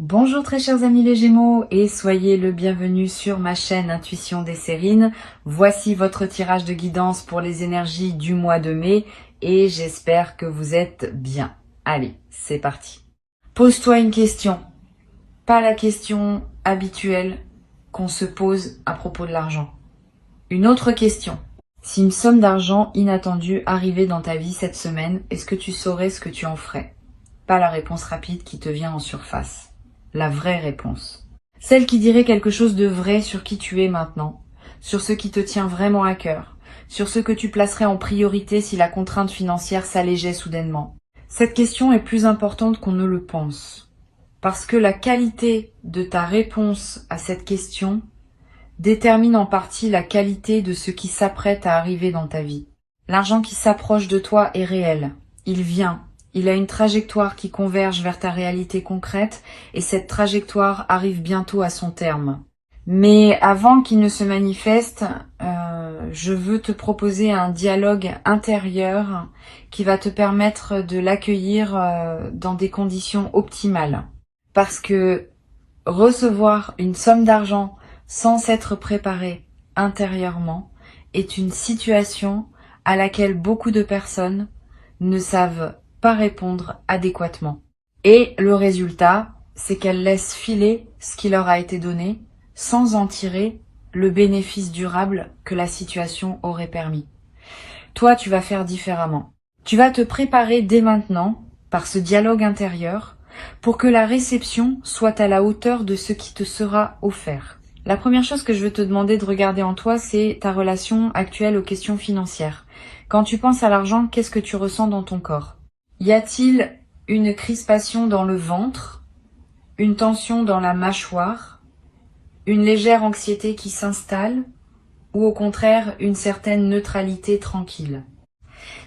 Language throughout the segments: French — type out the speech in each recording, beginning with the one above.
Bonjour très chers amis les Gémeaux et soyez le bienvenu sur ma chaîne Intuition des Sérines. Voici votre tirage de guidance pour les énergies du mois de mai et j'espère que vous êtes bien. Allez, c'est parti. Pose-toi une question, pas la question habituelle qu'on se pose à propos de l'argent. Une autre question. Si une somme d'argent inattendue arrivait dans ta vie cette semaine, est-ce que tu saurais ce que tu en ferais? Pas la réponse rapide qui te vient en surface. La vraie réponse. Celle qui dirait quelque chose de vrai sur qui tu es maintenant, sur ce qui te tient vraiment à cœur, sur ce que tu placerais en priorité si la contrainte financière s'allégeait soudainement. Cette question est plus importante qu'on ne le pense, parce que la qualité de ta réponse à cette question détermine en partie la qualité de ce qui s'apprête à arriver dans ta vie. L'argent qui s'approche de toi est réel, il vient. Il a une trajectoire qui converge vers ta réalité concrète et cette trajectoire arrive bientôt à son terme. Mais avant qu'il ne se manifeste, je veux te proposer un dialogue intérieur qui va te permettre de l'accueillir dans des conditions optimales. Parce que recevoir une somme d'argent sans s'être préparé intérieurement est une situation à laquelle beaucoup de personnes ne savent pas répondre adéquatement. Et le résultat, c'est qu'elles laissent filer ce qui leur a été donné sans en tirer le bénéfice durable que la situation aurait permis. Toi, tu vas faire différemment. Tu vas te préparer dès maintenant, par ce dialogue intérieur, pour que la réception soit à la hauteur de ce qui te sera offert. La première chose que je veux te demander de regarder en toi, c'est ta relation actuelle aux questions financières. Quand tu penses à l'argent, qu'est-ce que tu ressens dans ton corps? Y a-t-il une crispation dans le ventre, une tension dans la mâchoire, une légère anxiété qui s'installe, ou au contraire une certaine neutralité tranquille?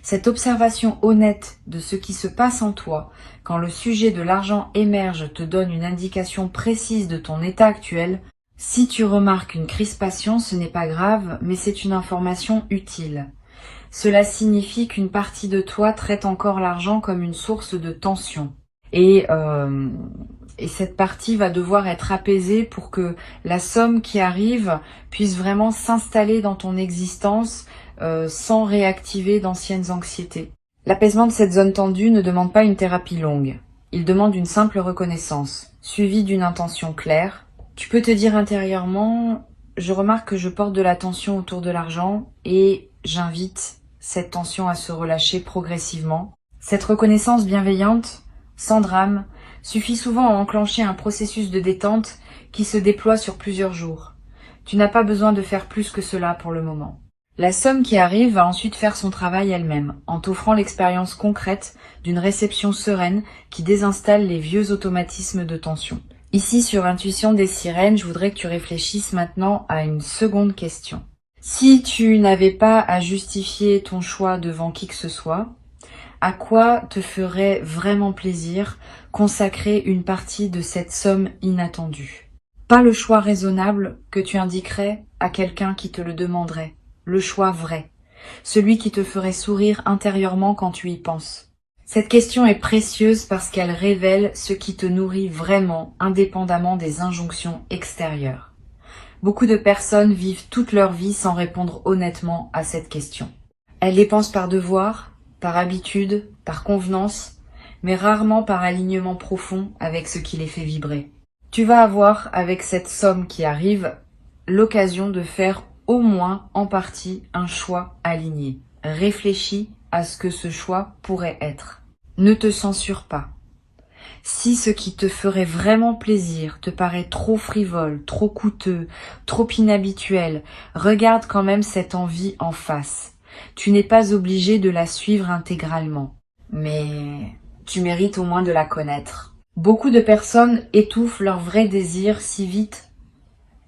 Cette observation honnête de ce qui se passe en toi quand le sujet de l'argent émerge te donne une indication précise de ton état actuel. Si tu remarques une crispation, ce n'est pas grave, mais c'est une information utile. Cela signifie qu'une partie de toi traite encore l'argent comme une source de tension. Et cette partie va devoir être apaisée pour que la somme qui arrive puisse vraiment s'installer dans ton existence sans réactiver d'anciennes anxiétés. L'apaisement de cette zone tendue ne demande pas une thérapie longue. Il demande une simple reconnaissance, suivie d'une intention claire. Tu peux te dire intérieurement, je remarque que je porte de la tension autour de l'argent et j'invite cette tension à se relâcher progressivement. Cette reconnaissance bienveillante, sans drame, suffit souvent à enclencher un processus de détente qui se déploie sur plusieurs jours. Tu n'as pas besoin de faire plus que cela pour le moment. La somme qui arrive va ensuite faire son travail elle-même, en t'offrant l'expérience concrète d'une réception sereine qui désinstalle les vieux automatismes de tension. Ici, sur Intuition des Sirènes, je voudrais que tu réfléchisses maintenant à une seconde question. Si tu n'avais pas à justifier ton choix devant qui que ce soit, à quoi te ferait vraiment plaisir consacrer une partie de cette somme inattendue? Pas le choix raisonnable que tu indiquerais à quelqu'un qui te le demanderait, le choix vrai, celui qui te ferait sourire intérieurement quand tu y penses. Cette question est précieuse parce qu'elle révèle ce qui te nourrit vraiment, indépendamment des injonctions extérieures. Beaucoup de personnes vivent toute leur vie sans répondre honnêtement à cette question. Elles dépensent par devoir, par habitude, par convenance, mais rarement par alignement profond avec ce qui les fait vibrer. Tu vas avoir, avec cette somme qui arrive, l'occasion de faire au moins en partie un choix aligné. Réfléchis à ce que ce choix pourrait être. Ne te censure pas. Si ce qui te ferait vraiment plaisir te paraît trop frivole, trop coûteux, trop inhabituel, regarde quand même cette envie en face. Tu n'es pas obligé de la suivre intégralement, mais tu mérites au moins de la connaître. Beaucoup de personnes étouffent leur vrai désir si vite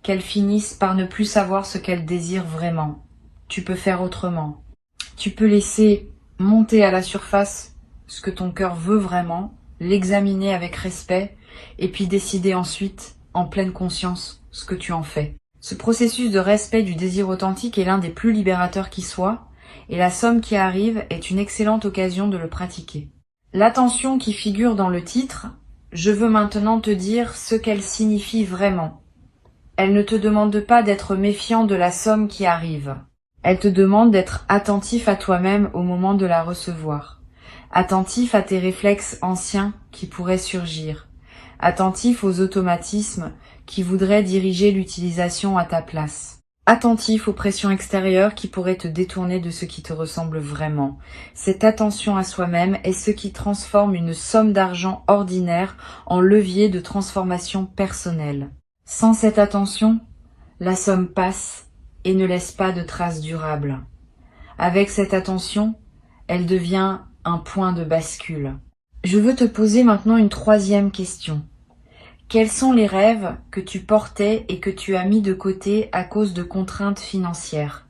qu'elles finissent par ne plus savoir ce qu'elles désirent vraiment. Tu peux faire autrement. Tu peux laisser monter à la surface ce que ton cœur veut vraiment, l'examiner avec respect et puis décider ensuite, en pleine conscience, ce que tu en fais. Ce processus de respect du désir authentique est l'un des plus libérateurs qui soit, et la somme qui arrive est une excellente occasion de le pratiquer. L'attention qui figure dans le titre, je veux maintenant te dire ce qu'elle signifie vraiment. Elle ne te demande pas d'être méfiant de la somme qui arrive. Elle te demande d'être attentif à toi-même au moment de la recevoir. Attentif à tes réflexes anciens qui pourraient surgir. Attentif aux automatismes qui voudraient diriger l'utilisation à ta place. Attentif aux pressions extérieures qui pourraient te détourner de ce qui te ressemble vraiment. Cette attention à soi-même est ce qui transforme une somme d'argent ordinaire en levier de transformation personnelle. Sans cette attention, la somme passe et ne laisse pas de traces durables. Avec cette attention, elle devient un point de bascule. Je veux te poser maintenant une troisième question. Quels sont les rêves que tu portais et que tu as mis de côté à cause de contraintes financières?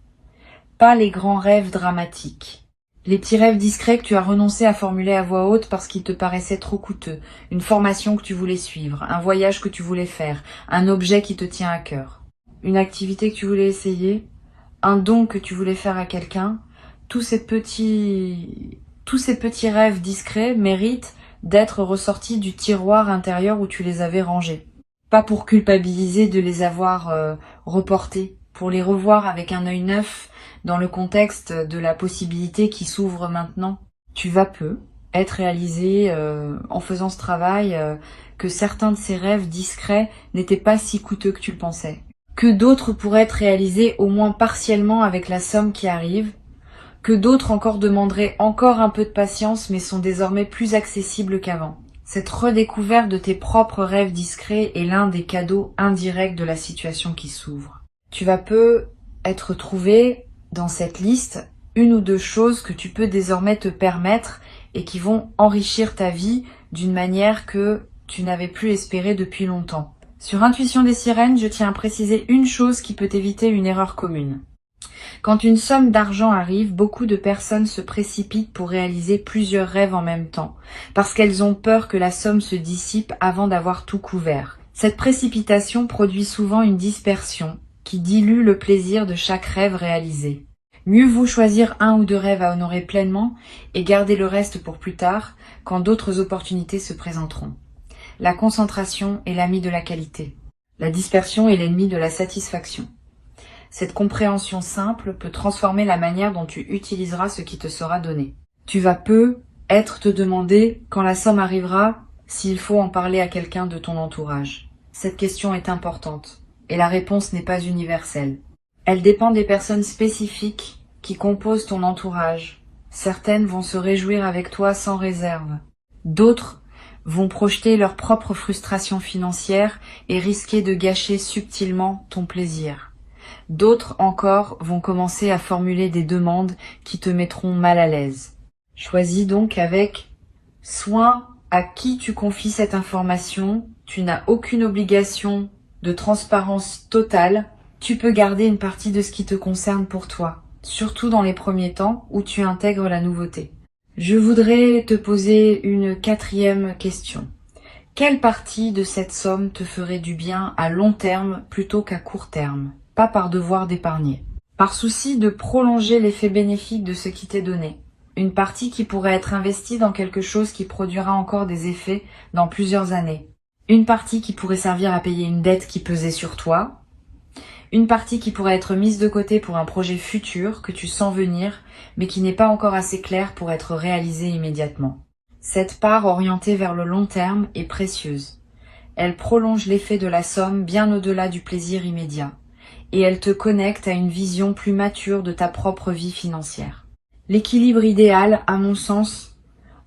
Pas les grands rêves dramatiques. Les petits rêves discrets que tu as renoncé à formuler à voix haute parce qu'ils te paraissaient trop coûteux, une formation que tu voulais suivre, un voyage que tu voulais faire, un objet qui te tient à cœur, une activité que tu voulais essayer, un don que tu voulais faire à quelqu'un. Tous ces petits rêves discrets méritent d'être ressortis du tiroir intérieur où tu les avais rangés. Pas pour culpabiliser de les avoir reportés, pour les revoir avec un œil neuf dans le contexte de la possibilité qui s'ouvre maintenant. Tu vas peu être réalisé en faisant ce travail que certains de ces rêves discrets n'étaient pas si coûteux que tu le pensais. Que d'autres pourraient être réalisés au moins partiellement avec la somme qui arrive, que d'autres encore demanderaient encore un peu de patience mais sont désormais plus accessibles qu'avant. Cette redécouverte de tes propres rêves discrets est l'un des cadeaux indirects de la situation qui s'ouvre. Tu vas peu être trouvé dans cette liste une ou deux choses que tu peux désormais te permettre et qui vont enrichir ta vie d'une manière que tu n'avais plus espéré depuis longtemps. Sur Intuition des Sirènes, je tiens à préciser une chose qui peut éviter une erreur commune. Quand une somme d'argent arrive, beaucoup de personnes se précipitent pour réaliser plusieurs rêves en même temps, parce qu'elles ont peur que la somme se dissipe avant d'avoir tout couvert. Cette précipitation produit souvent une dispersion qui dilue le plaisir de chaque rêve réalisé. Mieux vaut choisir un ou deux rêves à honorer pleinement et garder le reste pour plus tard, quand d'autres opportunités se présenteront. La concentration est l'ami de la qualité. La dispersion est l'ennemi de la satisfaction. Cette compréhension simple peut transformer la manière dont tu utiliseras ce qui te sera donné. Tu vas peu être te demander, quand la somme arrivera, s'il faut en parler à quelqu'un de ton entourage. Cette question est importante, et la réponse n'est pas universelle. Elle dépend des personnes spécifiques qui composent ton entourage. Certaines vont se réjouir avec toi sans réserve. D'autres vont projeter leur propre frustration financière et risquer de gâcher subtilement ton plaisir. D'autres encore vont commencer à formuler des demandes qui te mettront mal à l'aise. Choisis donc avec soin à qui tu confies cette information. Tu n'as aucune obligation de transparence totale. Tu peux garder une partie de ce qui te concerne pour toi, surtout dans les premiers temps où tu intègres la nouveauté. Je voudrais te poser une quatrième question. Quelle partie de cette somme te ferait du bien à long terme plutôt qu'à court terme? Pas par devoir d'épargner. Par souci de prolonger l'effet bénéfique de ce qui t'est donné. Une partie qui pourrait être investie dans quelque chose qui produira encore des effets dans plusieurs années. Une partie qui pourrait servir à payer une dette qui pesait sur toi. Une partie qui pourrait être mise de côté pour un projet futur que tu sens venir, mais qui n'est pas encore assez clair pour être réalisé immédiatement. Cette part orientée vers le long terme est précieuse. Elle prolonge l'effet de la somme bien au-delà du plaisir immédiat, et elle te connecte à une vision plus mature de ta propre vie financière. L'équilibre idéal, à mon sens,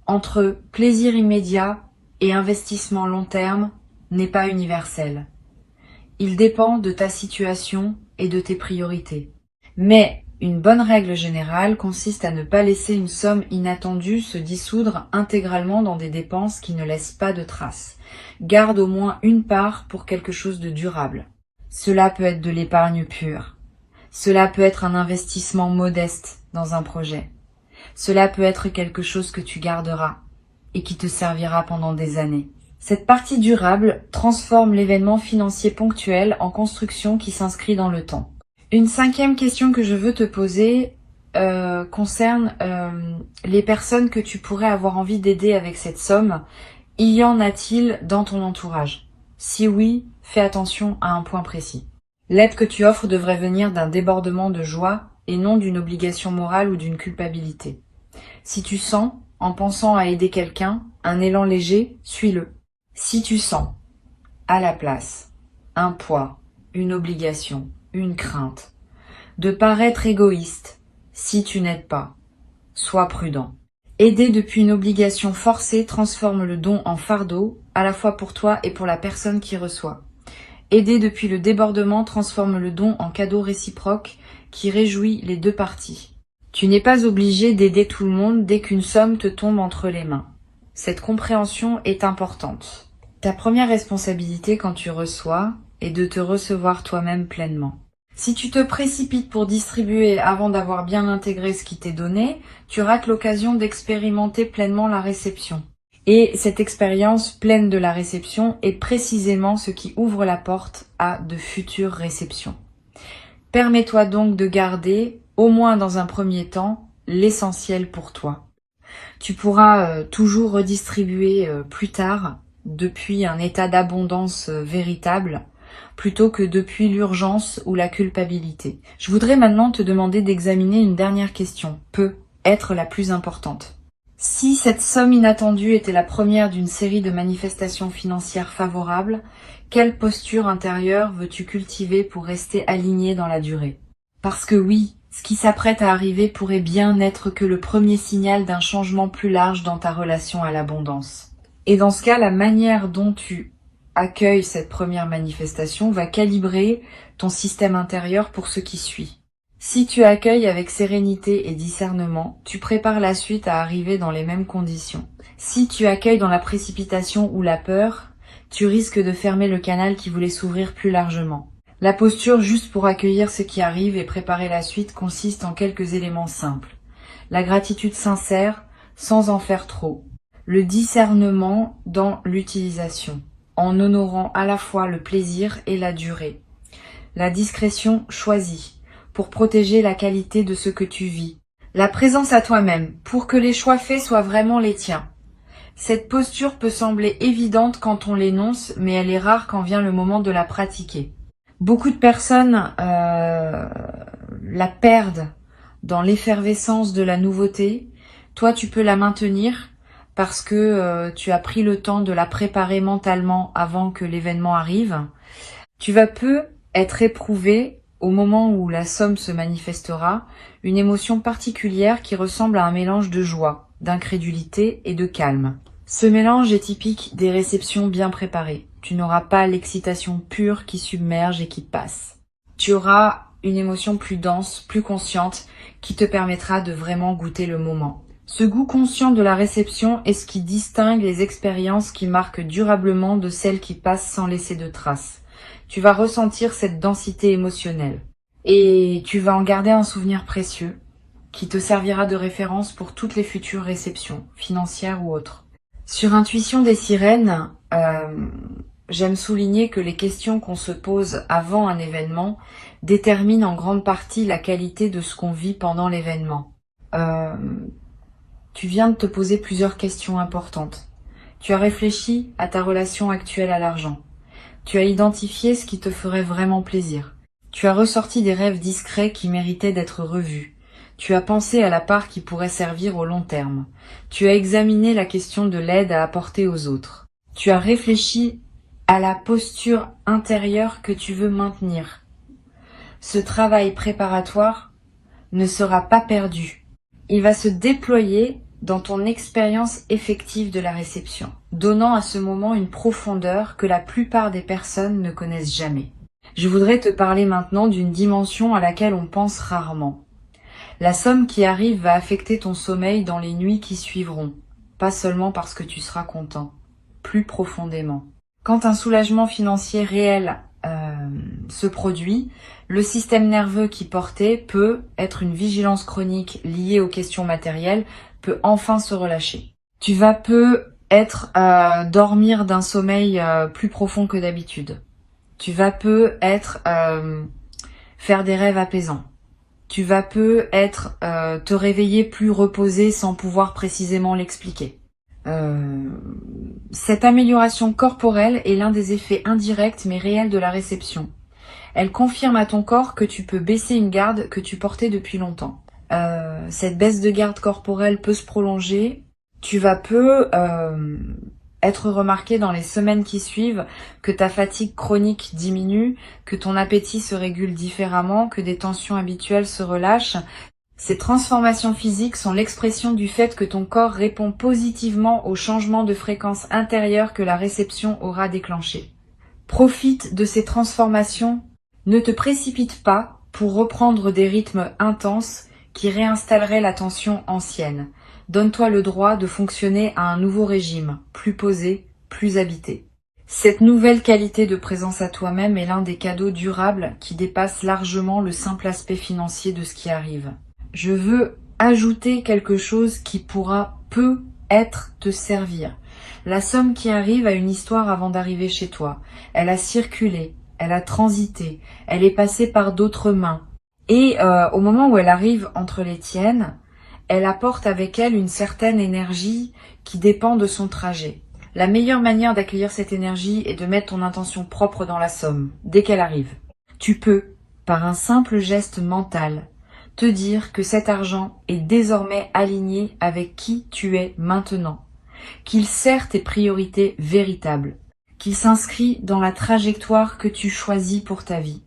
entre plaisir immédiat et investissement long terme n'est pas universel. Il dépend de ta situation et de tes priorités. Mais une bonne règle générale consiste à ne pas laisser une somme inattendue se dissoudre intégralement dans des dépenses qui ne laissent pas de traces. Garde au moins une part pour quelque chose de durable. Cela peut être de l'épargne pure. Cela peut être un investissement modeste dans un projet. Cela peut être quelque chose que tu garderas et qui te servira pendant des années. Cette partie durable transforme l'événement financier ponctuel en construction qui s'inscrit dans le temps. Une cinquième question que je veux te poser concerne les personnes que tu pourrais avoir envie d'aider avec cette somme Y en a-t-il dans ton entourage? Si oui, fais attention à un point précis. L'aide que tu offres devrait venir d'un débordement de joie et non d'une obligation morale ou d'une culpabilité. Si tu sens, en pensant à aider quelqu'un, un élan léger, suis-le. Si tu sens, à la place, un poids, une obligation, une crainte, de paraître égoïste, si tu n'aides pas, sois prudent. Aider depuis une obligation forcée transforme le don en fardeau, à la fois pour toi et pour la personne qui reçoit. Aider depuis le débordement transforme le don en cadeau réciproque qui réjouit les deux parties. Tu n'es pas obligé d'aider tout le monde dès qu'une somme te tombe entre les mains. Cette compréhension est importante. Ta première responsabilité quand tu reçois est de te recevoir toi-même pleinement. Si tu te précipites pour distribuer avant d'avoir bien intégré ce qui t'est donné, tu rates l'occasion d'expérimenter pleinement la réception. Et cette expérience pleine de la réception est précisément ce qui ouvre la porte à de futures réceptions. Permets-toi donc de garder, au moins dans un premier temps, l'essentiel pour toi. Tu pourras toujours redistribuer plus tard, depuis un état d'abondance véritable, plutôt que depuis l'urgence ou la culpabilité. Je voudrais maintenant te demander d'examiner une dernière question, peut être la plus importante. Si cette somme inattendue était la première d'une série de manifestations financières favorables, quelle posture intérieure veux-tu cultiver pour rester aligné dans la durée? Parce que oui, ce qui s'apprête à arriver pourrait bien n'être que le premier signal d'un changement plus large dans ta relation à l'abondance. Et dans ce cas, la manière dont tu accueilles cette première manifestation va calibrer ton système intérieur pour ce qui suit. Si tu accueilles avec sérénité et discernement, tu prépares la suite à arriver dans les mêmes conditions. Si tu accueilles dans la précipitation ou la peur, tu risques de fermer le canal qui voulait s'ouvrir plus largement. La posture juste pour accueillir ce qui arrive et préparer la suite consiste en quelques éléments simples. La gratitude sincère, sans en faire trop. Le discernement dans l'utilisation, en honorant à la fois le plaisir et la durée. La discrétion choisie, pour protéger la qualité de ce que tu vis. La présence à toi-même, pour que les choix faits soient vraiment les tiens. Cette posture peut sembler évidente quand on l'énonce, mais elle est rare quand vient le moment de la pratiquer. Beaucoup de personnes la perdent dans l'effervescence de la nouveauté. Toi, tu peux la maintenir parce que tu as pris le temps de la préparer mentalement avant que l'événement arrive. Tu vas peu être éprouvé au moment où la somme se manifestera, une émotion particulière qui ressemble à un mélange de joie, d'incrédulité et de calme. Ce mélange est typique des réceptions bien préparées. Tu n'auras pas l'excitation pure qui submerge et qui passe. Tu auras une émotion plus dense, plus consciente, qui te permettra de vraiment goûter le moment. Ce goût conscient de la réception est ce qui distingue les expériences qui marquent durablement de celles qui passent sans laisser de traces. Tu vas ressentir cette densité émotionnelle et tu vas en garder un souvenir précieux qui te servira de référence pour toutes les futures réceptions, financières ou autres. Sur Intuition des sirènes, j'aime souligner que les questions qu'on se pose avant un événement déterminent en grande partie la qualité de ce qu'on vit pendant l'événement. Tu viens de te poser plusieurs questions importantes. Tu as réfléchi à ta relation actuelle à l'argent. Tu as identifié ce qui te ferait vraiment plaisir. Tu as ressorti des rêves discrets qui méritaient d'être revus. Tu as pensé à la part qui pourrait servir au long terme. Tu as examiné la question de l'aide à apporter aux autres. Tu as réfléchi à la posture intérieure que tu veux maintenir. Ce travail préparatoire ne sera pas perdu. Il va se déployer dans ton expérience effective de la réception, donnant à ce moment une profondeur que la plupart des personnes ne connaissent jamais. Je voudrais te parler maintenant d'une dimension à laquelle on pense rarement. La somme qui arrive va affecter ton sommeil dans les nuits qui suivront, pas seulement parce que tu seras content, plus profondément. Quand un soulagement financier réel se produit, le système nerveux qui portait peut être une vigilance chronique liée aux questions matérielles, peut enfin se relâcher. Tu vas peut-être dormir d'un sommeil plus profond que d'habitude. Tu vas peut-être faire des rêves apaisants. Tu vas peut-être te réveiller plus reposé sans pouvoir précisément l'expliquer. Cette amélioration corporelle est l'un des effets indirects mais réels de la réception. Elle confirme à ton corps que tu peux baisser une garde que tu portais depuis longtemps. Cette baisse de garde corporelle peut se prolonger. Tu vas être remarqué dans les semaines qui suivent que ta fatigue chronique diminue, que ton appétit se régule différemment, que des tensions habituelles se relâchent. Ces transformations physiques sont l'expression du fait que ton corps répond positivement au changement de fréquence intérieure que la réception aura déclenché. Profite de ces transformations, ne te précipite pas pour reprendre des rythmes intenses qui réinstalleraient la tension ancienne. Donne-toi le droit de fonctionner à un nouveau régime, plus posé, plus habité. Cette nouvelle qualité de présence à toi-même est l'un des cadeaux durables qui dépasse largement le simple aspect financier de ce qui arrive. Je veux ajouter quelque chose qui peut-être te servir. La somme qui arrive a une histoire avant d'arriver chez toi. Elle a circulé, elle a transité, elle est passée par d'autres mains. Et au moment où elle arrive entre les tiennes, elle apporte avec elle une certaine énergie qui dépend de son trajet. La meilleure manière d'accueillir cette énergie est de mettre ton intention propre dans la somme, dès qu'elle arrive. Tu peux, par un simple geste mental, te dire que cet argent est désormais aligné avec qui tu es maintenant, qu'il sert tes priorités véritables, qu'il s'inscrit dans la trajectoire que tu choisis pour ta vie.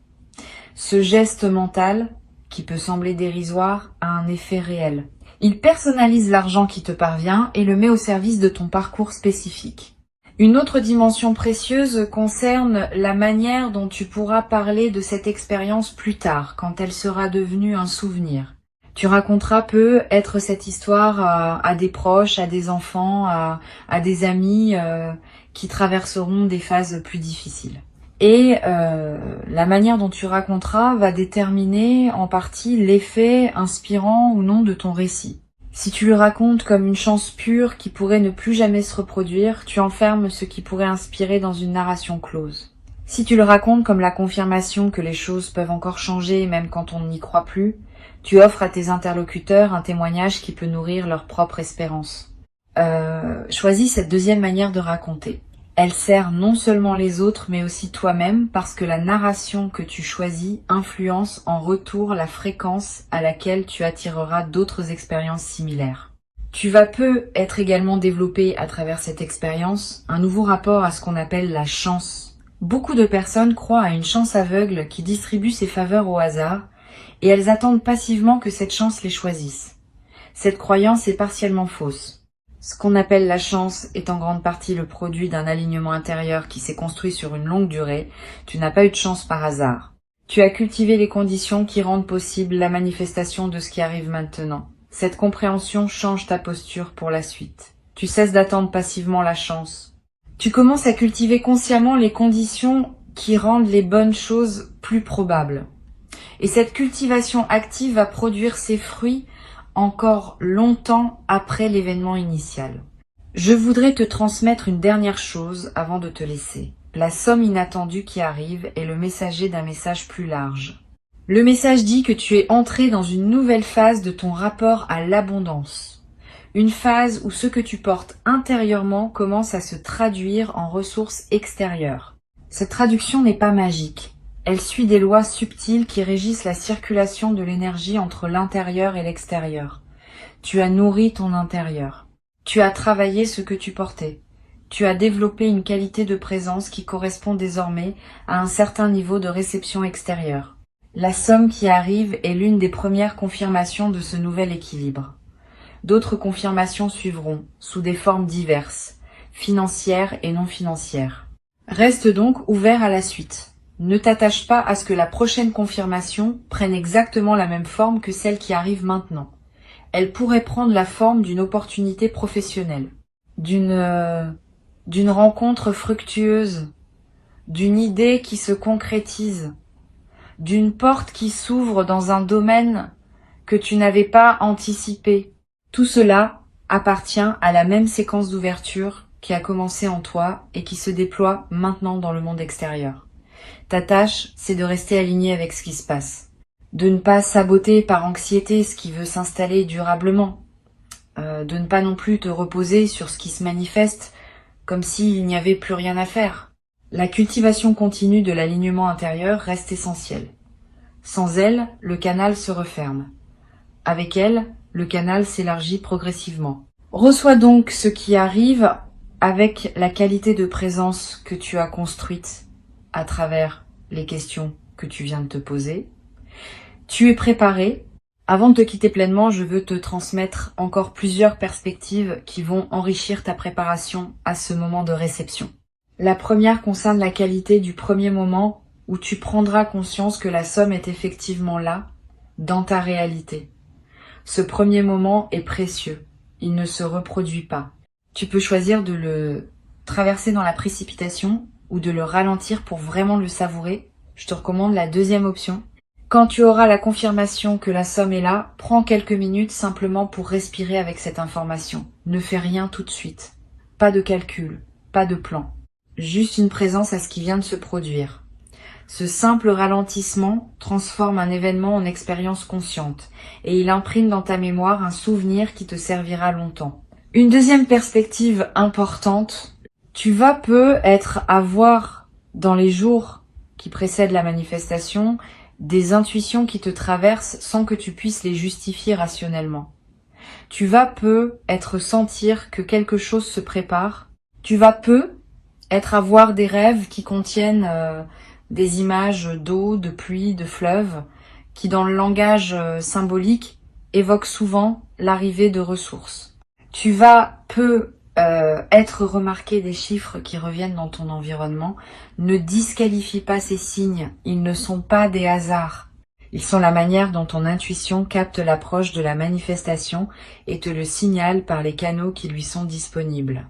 Ce geste mental, qui peut sembler dérisoire, a un effet réel. Il personnalise l'argent qui te parvient et le met au service de ton parcours spécifique. Une autre dimension précieuse concerne la manière dont tu pourras parler de cette expérience plus tard, quand elle sera devenue un souvenir. Tu raconteras peut-être cette histoire à des proches, à des enfants, à des amis qui traverseront des phases plus difficiles. Et la manière dont tu raconteras va déterminer en partie l'effet inspirant ou non de ton récit. Si tu le racontes comme une chance pure qui pourrait ne plus jamais se reproduire, tu enfermes ce qui pourrait inspirer dans une narration close. Si tu le racontes comme la confirmation que les choses peuvent encore changer même quand on n'y croit plus, tu offres à tes interlocuteurs un témoignage qui peut nourrir leur propre espérance. Choisis cette deuxième manière de raconter. Elle sert non seulement les autres, mais aussi toi-même, parce que la narration que tu choisis influence en retour la fréquence à laquelle tu attireras d'autres expériences similaires. Tu vas peut-être également développer à travers cette expérience un nouveau rapport à ce qu'on appelle la chance. Beaucoup de personnes croient à une chance aveugle qui distribue ses faveurs au hasard, et elles attendent passivement que cette chance les choisisse. Cette croyance est partiellement fausse. Ce qu'on appelle la chance est en grande partie le produit d'un alignement intérieur qui s'est construit sur une longue durée. Tu n'as pas eu de chance par hasard. Tu as cultivé les conditions qui rendent possible la manifestation de ce qui arrive maintenant. Cette compréhension change ta posture pour la suite. Tu cesses d'attendre passivement la chance. Tu commences à cultiver consciemment les conditions qui rendent les bonnes choses plus probables. Et cette cultivation active va produire ses fruits encore longtemps après l'événement initial. Je voudrais te transmettre une dernière chose avant de te laisser. La somme inattendue qui arrive est le messager d'un message plus large. Le message dit que tu es entré dans une nouvelle phase de ton rapport à l'abondance. Une phase où ce que tu portes intérieurement commence à se traduire en ressources extérieures. Cette traduction n'est pas magique. Elle suit des lois subtiles qui régissent la circulation de l'énergie entre l'intérieur et l'extérieur. Tu as nourri ton intérieur. Tu as travaillé ce que tu portais. Tu as développé une qualité de présence qui correspond désormais à un certain niveau de réception extérieure. La somme qui arrive est l'une des premières confirmations de ce nouvel équilibre. D'autres confirmations suivront, sous des formes diverses, financières et non financières. Reste donc ouvert à la suite. Ne t'attache pas à ce que la prochaine confirmation prenne exactement la même forme que celle qui arrive maintenant. Elle pourrait prendre la forme d'une opportunité professionnelle, d'une rencontre fructueuse, d'une idée qui se concrétise, d'une porte qui s'ouvre dans un domaine que tu n'avais pas anticipé. Tout cela appartient à la même séquence d'ouverture qui a commencé en toi et qui se déploie maintenant dans le monde extérieur. Ta tâche, c'est de rester aligné avec ce qui se passe. De ne pas saboter par anxiété ce qui veut s'installer durablement. de ne pas non plus te reposer sur ce qui se manifeste comme s'il n'y avait plus rien à faire. La cultivation continue de l'alignement intérieur reste essentielle. Sans elle, le canal se referme. Avec elle, le canal s'élargit progressivement. Reçois donc ce qui arrive avec la qualité de présence que tu as construite à travers les questions que tu viens de te poser. Tu es préparé. Avant de te quitter pleinement, je veux te transmettre encore plusieurs perspectives qui vont enrichir ta préparation à ce moment de réception. La première concerne la qualité du premier moment où tu prendras conscience que la somme est effectivement là, dans ta réalité. Ce premier moment est précieux, il ne se reproduit pas. Tu peux choisir de le traverser dans la précipitation ou de le ralentir pour vraiment le savourer. Je te recommande la deuxième option. Quand tu auras la confirmation que la somme est là, prends quelques minutes simplement pour respirer avec cette information. Ne fais rien tout de suite. Pas de calcul, pas de plan. Juste une présence à ce qui vient de se produire. Ce simple ralentissement transforme un événement en expérience consciente et il imprime dans ta mémoire un souvenir qui te servira longtemps. Une deuxième perspective importante, tu vas peut-être avoir dans les jours qui précèdent la manifestation des intuitions qui te traversent sans que tu puisses les justifier rationnellement. Tu vas peut-être sentir que quelque chose se prépare. Tu vas peut-être avoir des rêves qui contiennent des images d'eau, de pluie, de fleuves, qui dans le langage symbolique évoquent souvent l'arrivée de ressources. Tu vas être remarqué des chiffres qui reviennent dans ton environnement. Ne disqualifie pas ces signes, ils ne sont pas des hasards. Ils sont la manière dont ton intuition capte l'approche de la manifestation et te le signale par les canaux qui lui sont disponibles.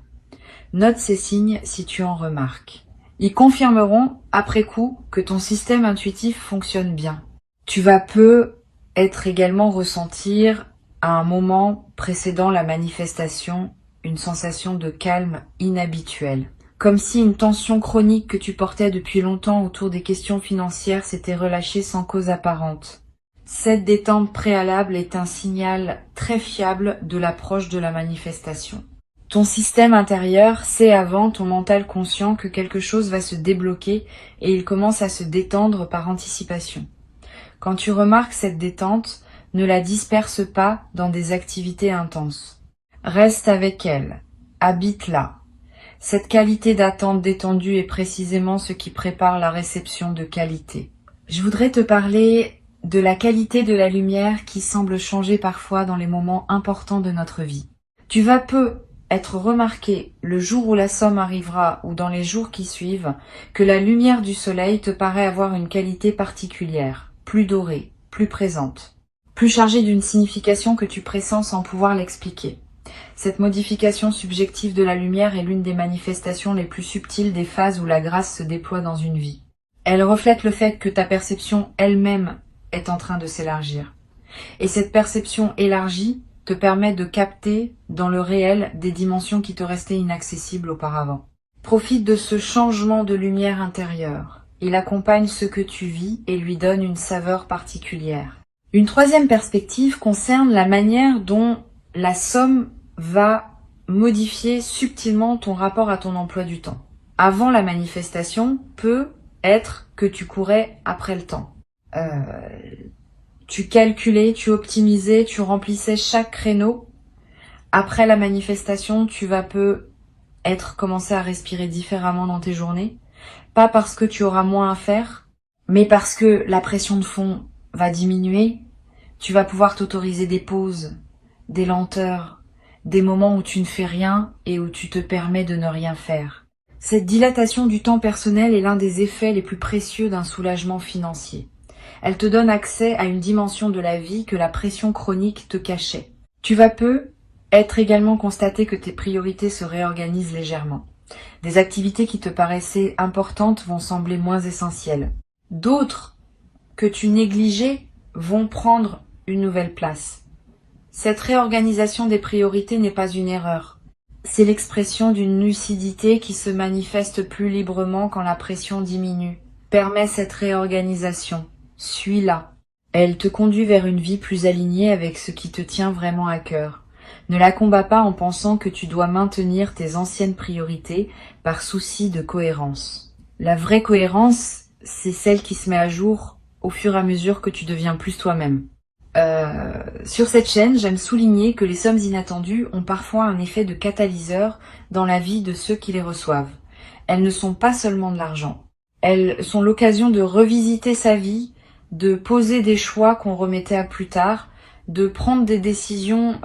Note ces signes si tu en remarques. Ils confirmeront, après coup, que ton système intuitif fonctionne bien. Tu vas peut-être également ressentir, à un moment précédant la manifestation, une sensation de calme inhabituelle. Comme si une tension chronique que tu portais depuis longtemps autour des questions financières s'était relâchée sans cause apparente. Cette détente préalable est un signal très fiable de l'approche de la manifestation. Ton système intérieur sait avant ton mental conscient que quelque chose va se débloquer et il commence à se détendre par anticipation. Quand tu remarques cette détente, ne la disperse pas dans des activités intenses. Reste avec elle, habite-la. Cette qualité d'attente détendue est précisément ce qui prépare la réception de qualité. Je voudrais te parler de la qualité de la lumière qui semble changer parfois dans les moments importants de notre vie. Tu vas être remarqué le jour où la somme arrivera ou dans les jours qui suivent que la lumière du soleil te paraît avoir une qualité particulière, plus dorée, plus présente, plus chargée d'une signification que tu pressens sans pouvoir l'expliquer. Cette modification subjective de la lumière est l'une des manifestations les plus subtiles des phases où la grâce se déploie dans une vie. Elle reflète le fait que ta perception elle-même est en train de s'élargir. Et cette perception élargie te permet de capter dans le réel des dimensions qui te restaient inaccessibles auparavant. Profite de ce changement de lumière intérieure. Il accompagne ce que tu vis et lui donne une saveur particulière. Une troisième perspective concerne la manière dont la somme va modifier subtilement ton rapport à ton emploi du temps. Avant la manifestation, peut être que tu courais après le temps. Tu calculais, tu optimisais, tu remplissais chaque créneau. Après la manifestation, tu vas peut-être commencer à respirer différemment dans tes journées. Pas parce que tu auras moins à faire, mais parce que la pression de fond va diminuer. Tu vas pouvoir t'autoriser des pauses, des lenteurs, des moments où tu ne fais rien et où tu te permets de ne rien faire. Cette dilatation du temps personnel est l'un des effets les plus précieux d'un soulagement financier. Elle te donne accès à une dimension de la vie que la pression chronique te cachait. Tu vas être également constaté que tes priorités se réorganisent légèrement. Des activités qui te paraissaient importantes vont sembler moins essentielles. D'autres que tu négligeais vont prendre une nouvelle place. Cette réorganisation des priorités n'est pas une erreur. C'est l'expression d'une lucidité qui se manifeste plus librement quand la pression diminue. Permets cette réorganisation. Suis-la. Elle te conduit vers une vie plus alignée avec ce qui te tient vraiment à cœur. Ne la combats pas en pensant que tu dois maintenir tes anciennes priorités par souci de cohérence. La vraie cohérence, c'est celle qui se met à jour au fur et à mesure que tu deviens plus toi-même. Sur cette chaîne, j'aime souligner que les sommes inattendues ont parfois un effet de catalyseur dans la vie de ceux qui les reçoivent. Elles ne sont pas seulement de l'argent. Elles sont l'occasion de revisiter sa vie, de poser des choix qu'on remettait à plus tard, de prendre des décisions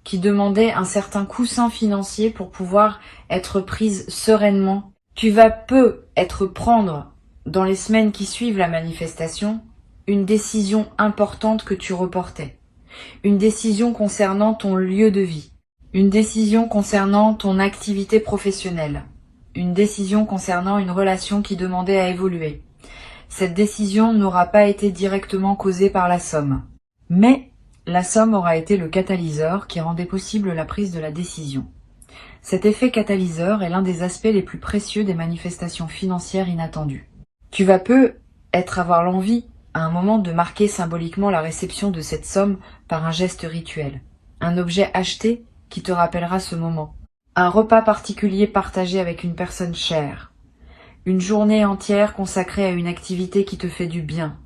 qui demandaient un certain coussin financier pour pouvoir être prises sereinement. Tu vas peut-être prendre, dans les semaines qui suivent la manifestation, une décision importante que tu reportais. Une décision concernant ton lieu de vie. Une décision concernant ton activité professionnelle. Une décision concernant une relation qui demandait à évoluer. Cette décision n'aura pas été directement causée par la somme. Mais la somme aura été le catalyseur qui rendait possible la prise de la décision. Cet effet catalyseur est l'un des aspects les plus précieux des manifestations financières inattendues. Tu vas peut-être avoir l'envie à un moment de marquer symboliquement la réception de cette somme par un geste rituel. Un objet acheté qui te rappellera ce moment. Un repas particulier partagé avec une personne chère. Une journée entière consacrée à une activité qui te fait du bien.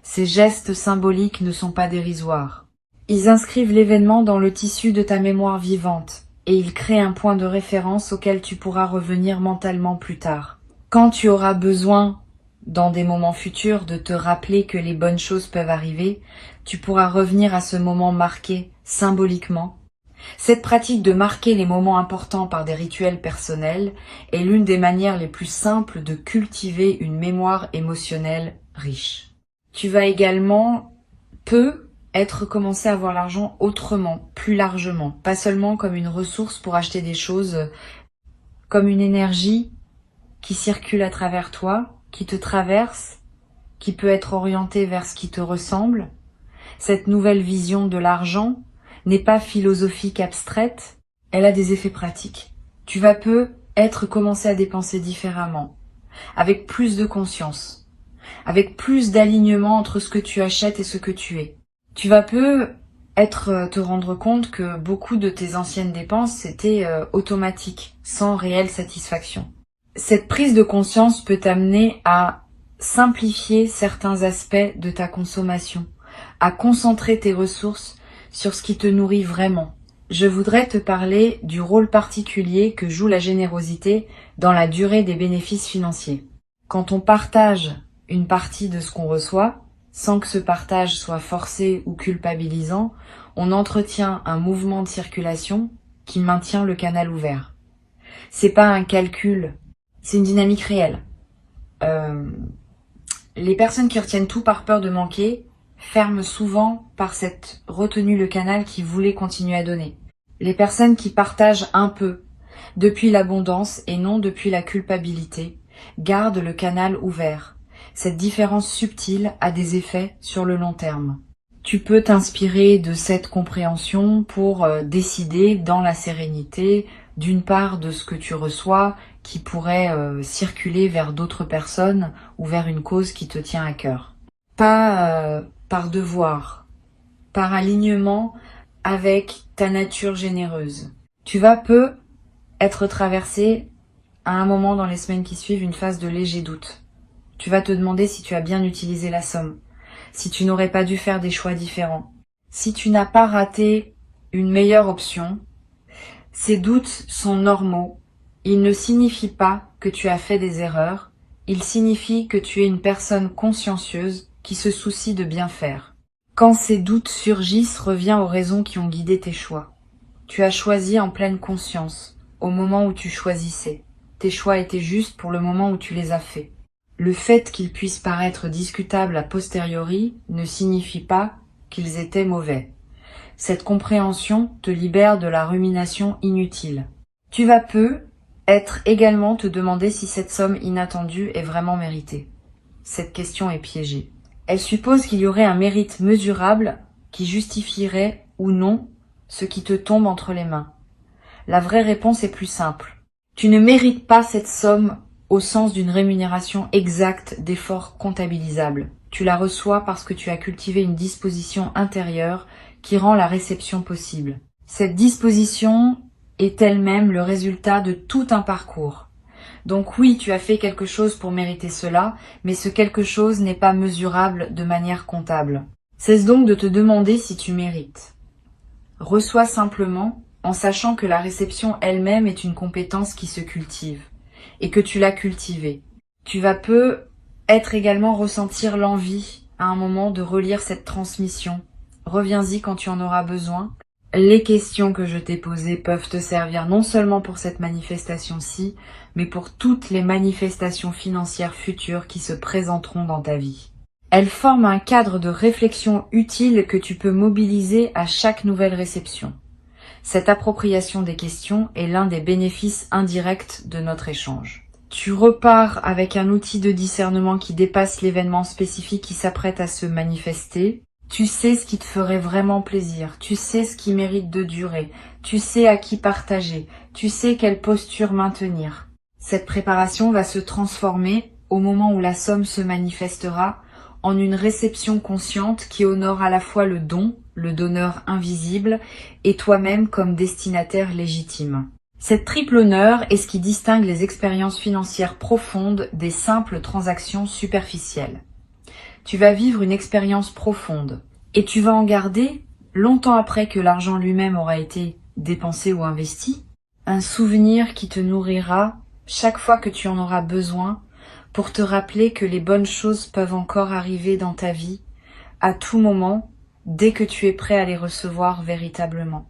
Ces gestes symboliques ne sont pas dérisoires. Ils inscrivent l'événement dans le tissu de ta mémoire vivante et ils créent un point de référence auquel tu pourras revenir mentalement plus tard. Quand tu auras besoin dans des moments futurs de te rappeler que les bonnes choses peuvent arriver, tu pourras revenir à ce moment marqué symboliquement. Cette pratique de marquer les moments importants par des rituels personnels est l'une des manières les plus simples de cultiver une mémoire émotionnelle riche. Tu vas également peut-être commencer à voir l'argent autrement, plus largement, pas seulement comme une ressource pour acheter des choses, comme une énergie qui circule à travers toi, qui te traverse, qui peut être orientée vers ce qui te ressemble. Cette nouvelle vision de l'argent n'est pas philosophique abstraite, elle a des effets pratiques. Tu vas peut-être commencer à dépenser différemment, avec plus de conscience, avec plus d'alignement entre ce que tu achètes et ce que tu es. Tu vas peut-être te rendre compte que beaucoup de tes anciennes dépenses étaient automatiques, sans réelle satisfaction. Cette prise de conscience peut t'amener à simplifier certains aspects de ta consommation, à concentrer tes ressources sur ce qui te nourrit vraiment. Je voudrais te parler du rôle particulier que joue la générosité dans la durée des bénéfices financiers. Quand on partage une partie de ce qu'on reçoit, sans que ce partage soit forcé ou culpabilisant, on entretient un mouvement de circulation qui maintient le canal ouvert. C'est pas un calcul, c'est une dynamique réelle. Les personnes qui retiennent tout par peur de manquer ferment souvent par cette retenue le canal qui voulait continuer à donner. Les personnes qui partagent un peu, depuis l'abondance et non depuis la culpabilité, gardent le canal ouvert. Cette différence subtile a des effets sur le long terme. Tu peux t'inspirer de cette compréhension pour décider dans la sérénité, d'une part de ce que tu reçois, qui pourrait circuler vers d'autres personnes ou vers une cause qui te tient à cœur. Pas par devoir, par alignement avec ta nature généreuse. Tu vas être traversé à un moment dans les semaines qui suivent une phase de léger doute. Tu vas te demander si tu as bien utilisé la somme, si tu n'aurais pas dû faire des choix différents, si tu n'as pas raté une meilleure option. Ces doutes sont normaux. Ils ne signifient pas que tu as fait des erreurs. Ils signifient que tu es une personne consciencieuse qui se soucie de bien faire. Quand ces doutes surgissent, reviens aux raisons qui ont guidé tes choix. Tu as choisi en pleine conscience, au moment où tu choisissais. Tes choix étaient justes pour le moment où tu les as faits. Le fait qu'ils puissent paraître discutables a posteriori ne signifie pas qu'ils étaient mauvais. Cette compréhension te libère de la rumination inutile. Tu vas peut-être également te demander si cette somme inattendue est vraiment méritée. Cette question est piégée. Elle suppose qu'il y aurait un mérite mesurable qui justifierait ou non ce qui te tombe entre les mains. La vraie réponse est plus simple. Tu ne mérites pas cette somme au sens d'une rémunération exacte d'efforts comptabilisables. Tu la reçois parce que tu as cultivé une disposition intérieure qui rend la réception possible. Cette disposition est elle-même le résultat de tout un parcours. Donc oui, tu as fait quelque chose pour mériter cela, mais ce quelque chose n'est pas mesurable de manière comptable. Cesse donc de te demander si tu mérites. Reçois simplement en sachant que la réception elle-même est une compétence qui se cultive et que tu l'as cultivée. Tu vas être également ressentir l'envie à un moment de relire cette transmission. Reviens-y quand tu en auras besoin. Les questions que je t'ai posées peuvent te servir non seulement pour cette manifestation-ci, mais pour toutes les manifestations financières futures qui se présenteront dans ta vie. Elles forment un cadre de réflexion utile que tu peux mobiliser à chaque nouvelle réception. Cette appropriation des questions est l'un des bénéfices indirects de notre échange. Tu repars avec un outil de discernement qui dépasse l'événement spécifique qui s'apprête à se manifester. Tu sais ce qui te ferait vraiment plaisir, tu sais ce qui mérite de durer, tu sais à qui partager, tu sais quelle posture maintenir. Cette préparation va se transformer, au moment où la somme se manifestera, en une réception consciente qui honore à la fois le don, le donneur invisible, et toi-même comme destinataire légitime. Cette triple honneur est ce qui distingue les expériences financières profondes des simples transactions superficielles. Tu vas vivre une expérience profonde et tu vas en garder, longtemps après que l'argent lui-même aura été dépensé ou investi, un souvenir qui te nourrira chaque fois que tu en auras besoin pour te rappeler que les bonnes choses peuvent encore arriver dans ta vie à tout moment dès que tu es prêt à les recevoir véritablement.